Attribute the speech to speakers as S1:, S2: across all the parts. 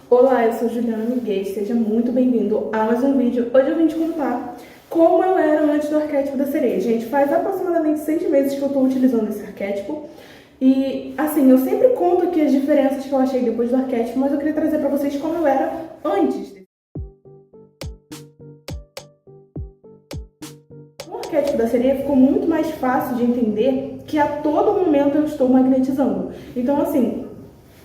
S1: Olá, eu sou Juliana Miguel, seja muito bem-vindo a mais um vídeo. Hoje eu vim te contar como eu era antes do arquétipo da sereia. Gente, faz aproximadamente 6 meses que eu tô utilizando esse arquétipo. E, assim, eu sempre conto aqui as diferenças que eu achei depois do arquétipo, mas eu queria trazer pra vocês como eu era antes. O arquétipo da sereia ficou muito mais fácil de entender que a todo momento eu estou magnetizando. Então, assim,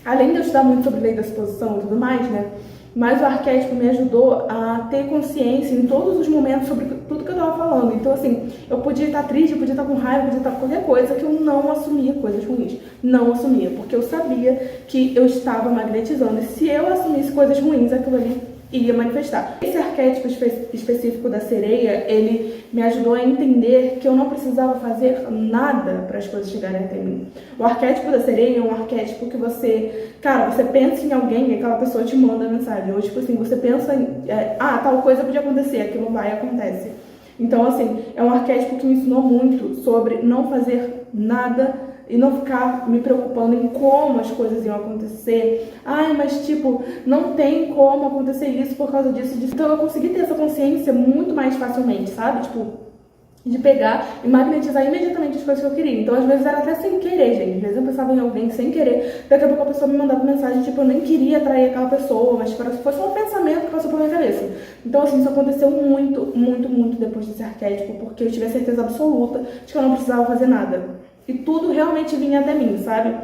S1: além de eu estudar muito sobre lei da suposição e tudo mais, né? Mas o arquétipo me ajudou a ter consciência em todos os momentos sobre tudo que eu tava falando. Então, assim, eu podia estar triste, eu podia estar com raiva, eu podia estar com qualquer coisa, que eu não assumia coisas ruins. Não assumia, porque eu sabia que eu estava magnetizando. E se eu assumisse coisas ruins, aquilo ali ia manifestar. Esse arquétipo específico da sereia, ele me ajudou a entender que eu não precisava fazer nada para as coisas chegarem até mim. O arquétipo da sereia é um arquétipo que você, cara, você pensa em alguém e aquela pessoa te manda mensagem. Ou tipo assim, você pensa em, tal coisa podia acontecer, aquilo vai e acontece. Então, assim, é um arquétipo que me ensinou muito sobre não fazer nada e não ficar me preocupando em como as coisas iam acontecer. Ai, mas tipo, não tem como acontecer isso por causa disso, disso. Então eu consegui ter essa consciência muito mais facilmente, sabe? Tipo, de pegar e magnetizar imediatamente as coisas que eu queria. Então, às vezes era até sem querer, gente. Às vezes eu pensava em alguém sem querer. Daqui a pouco a pessoa me mandava mensagem, tipo, eu nem queria atrair aquela pessoa, mas tipo, foi só um pensamento que passou pela minha cabeça. Então, assim, isso aconteceu muito, muito, muito depois desse arquétipo, porque eu tive a certeza absoluta de que eu não precisava fazer nada. E tudo realmente vinha até mim, sabe?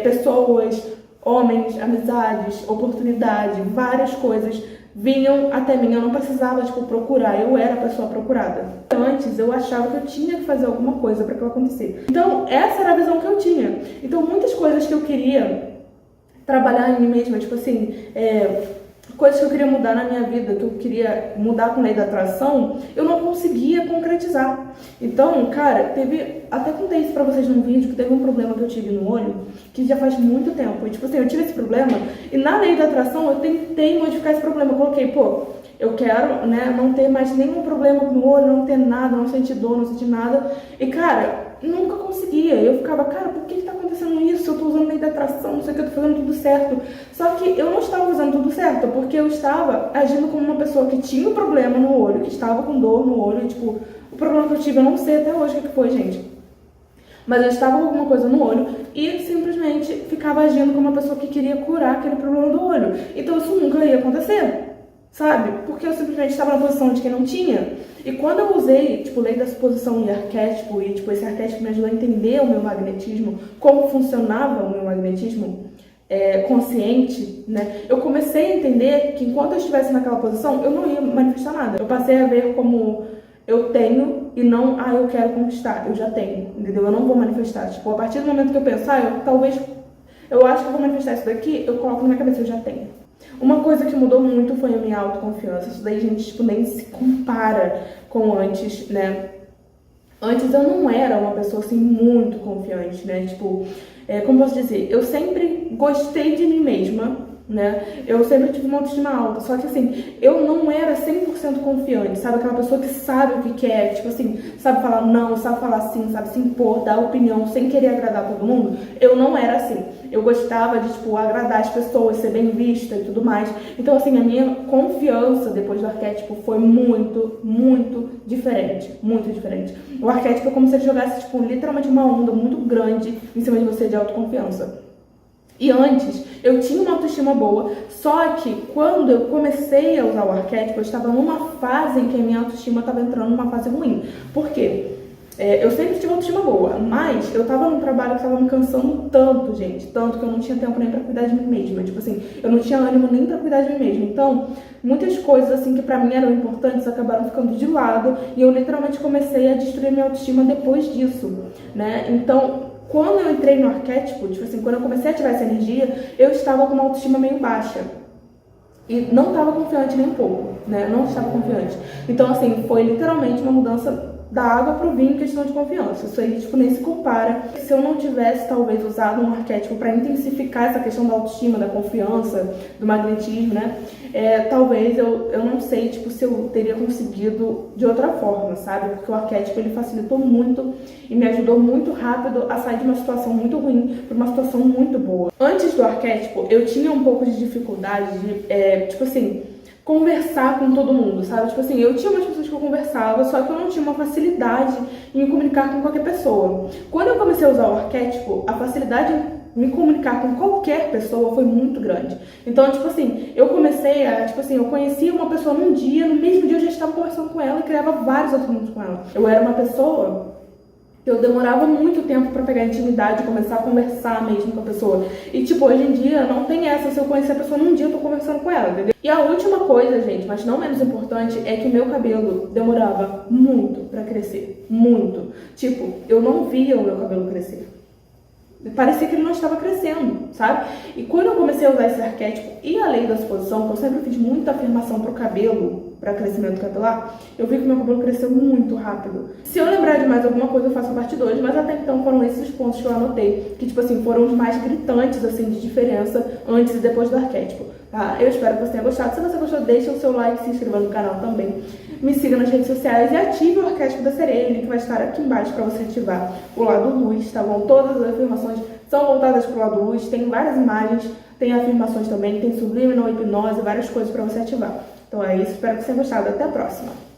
S1: Pessoas, homens, amizades, oportunidade, várias coisas vinham até mim. Eu não precisava, tipo, procurar. Eu era a pessoa procurada. Antes, eu achava que eu tinha que fazer alguma coisa para aquilo acontecer. Então, essa era a visão que eu tinha. Então, muitas coisas que eu queria trabalhar em mim mesma, tipo assim, coisas que eu queria mudar na minha vida, que eu queria mudar com a lei da atração, eu não conseguia concretizar. Então, cara, até contei isso pra vocês num vídeo, que teve um problema que eu tive no olho, que já faz muito tempo. E, tipo assim, eu tive esse problema, e na lei da atração eu tentei modificar esse problema. Eu coloquei, pô, eu quero, né, não ter mais nenhum problema com o olho, não ter nada, não sentir dor, não sentir nada. E, cara, nunca conseguia. Eu ficava, cara, por que tá acontecendo isso? Eu tô usando lei da atração, não sei o que, eu tô fazendo tudo certo. Só que eu não estava usando tudo certo, porque eu estava agindo como uma pessoa que tinha um problema no olho, que estava com dor no olho, e, tipo, o problema que eu tive, eu não sei até hoje o que foi, gente. Mas eu estava com alguma coisa no olho e simplesmente ficava agindo como uma pessoa que queria curar aquele problema do olho. Então isso nunca ia acontecer. Sabe? Porque eu simplesmente estava na posição de quem não tinha. E quando eu usei, tipo, lei da suposição e arquétipo, e, tipo, esse arquétipo me ajudou a entender o meu magnetismo, como funcionava o meu magnetismo consciente, né? Eu comecei a entender que enquanto eu estivesse naquela posição, eu não ia manifestar nada. Eu passei a ver como eu tenho e não, eu quero conquistar, eu já tenho, entendeu? Eu não vou manifestar. Tipo, a partir do momento que eu pensar, eu acho que eu vou manifestar isso daqui, eu coloco na minha cabeça, eu já tenho. Uma coisa que mudou muito foi a minha autoconfiança. Isso daí, gente, tipo, nem se compara com antes, né? Antes eu não era uma pessoa, assim, muito confiante, né? Tipo, como posso dizer? Eu sempre gostei de mim mesma, né? Eu sempre tive uma autoestima alta, só que assim, eu não era 100% confiante, sabe? Aquela pessoa que sabe o que quer, tipo assim, sabe falar não, sabe falar sim, sabe se impor, dar opinião sem querer agradar todo mundo. Eu não era assim. Eu gostava de, tipo, agradar as pessoas, ser bem vista e tudo mais. Então, assim, a minha confiança depois do arquétipo foi muito, muito diferente. Muito diferente. O arquétipo é como se ele jogasse, tipo, literalmente uma onda muito grande em cima de você de autoconfiança. E antes, eu tinha uma autoestima boa, só que quando eu comecei a usar o arquétipo, eu estava numa fase em que a minha autoestima estava entrando numa fase ruim. Por quê? Eu sempre tive autoestima boa, mas eu tava num trabalho que tava me cansando tanto, gente, tanto que eu não tinha tempo nem pra cuidar de mim mesma, tipo assim, eu não tinha ânimo nem pra cuidar de mim mesma. Então, muitas coisas assim que pra mim eram importantes acabaram ficando de lado e eu literalmente comecei a destruir minha autoestima depois disso, né? Então, quando eu entrei no arquétipo, tipo assim, quando eu comecei a ativar essa energia, eu estava com uma autoestima meio baixa. E não estava confiante nem um pouco, né? Eu não estava confiante. Então, assim, foi literalmente uma mudança da água pro vinho em questão de confiança. Isso aí, tipo, nem se compara. Se eu não tivesse, talvez, usado um arquétipo para intensificar essa questão da autoestima, da confiança, do magnetismo, né? Talvez eu não sei, tipo, se eu teria conseguido de outra forma, sabe? Porque o arquétipo, ele facilitou muito e me ajudou muito rápido a sair de uma situação muito ruim para uma situação muito boa. Antes do arquétipo, eu tinha um pouco de dificuldade de, tipo assim, conversar com todo mundo, sabe? Tipo assim, eu tinha umas pessoas que eu conversava, só que eu não tinha uma facilidade em me comunicar com qualquer pessoa. Quando eu comecei a usar o arquétipo, a facilidade em me comunicar com qualquer pessoa foi muito grande. Então, tipo assim, eu comecei a, tipo assim, eu conhecia uma pessoa num dia, no mesmo dia eu já estava conversando com ela e criava vários outros mundos com ela. Eu era uma pessoa que eu demorava muito tempo pra pegar intimidade, começar a conversar mesmo com a pessoa. E, tipo, hoje em dia não tem essa, se eu conhecer a pessoa num dia eu tô conversando com ela, entendeu? E a última coisa, gente, mas não menos importante, é que meu cabelo demorava muito pra crescer. Muito. Tipo, eu não via o meu cabelo crescer. Parecia que ele não estava crescendo, sabe? E quando eu comecei a usar esse arquétipo e a lei da suposição, que eu sempre fiz muita afirmação pro cabelo, para crescimento capilar, eu vi que meu cabelo cresceu muito rápido. Se eu lembrar de mais alguma coisa, eu faço a parte 2, mas até então foram esses os pontos que eu anotei, que, tipo assim, foram os mais gritantes, assim, de diferença antes e depois do arquétipo, tá? Eu espero que você tenha gostado. Se você gostou, deixa o seu like, se inscreva no canal também. Me siga nas redes sociais e ative o arquétipo da sereia. O link vai estar aqui embaixo para você ativar o lado luz, tá bom? Todas as afirmações são voltadas para o lado luz, tem várias imagens, tem afirmações também, tem subliminal, hipnose, várias coisas para você ativar. Então é isso, espero que você tenha gostado. Até a próxima!